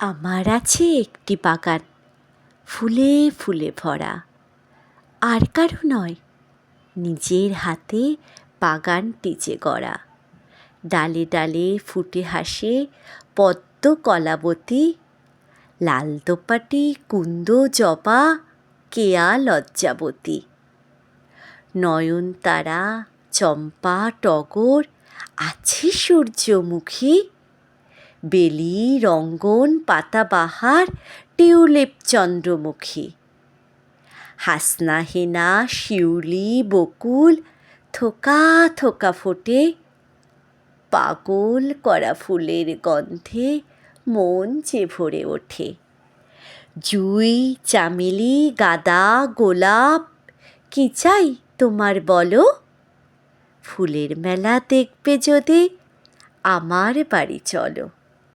আমার আছে একটি বাগান, ফুলে ফুলে ভরা। আর কারো নয়, নিজের হাতে বাগানটি যে গড়া। ডালে ডালে ফুটে হাসে পদ্ম কলাবতী, লাল দোপাটি কুন্দ জবা, কেয়া লজ্জাবতী। নয়নতারা চম্পা টগর, আছে সূর্যমুখী, বেলি রঙ্গন পাতাবাহার, টিউলিপ চন্দ্রমুখী। হাসনা হেনা শিউলি বকুল, থোকা থোকা ফোটে। পাগল করা ফুলের গন্ধে মন যে ভরে ওঠে। জুঁই চামেলি গাঁদা গোলাপ, কি চাই তোমার বলো? ফুলের মেলা দেখবে যদি আমার বাড়ি চলো।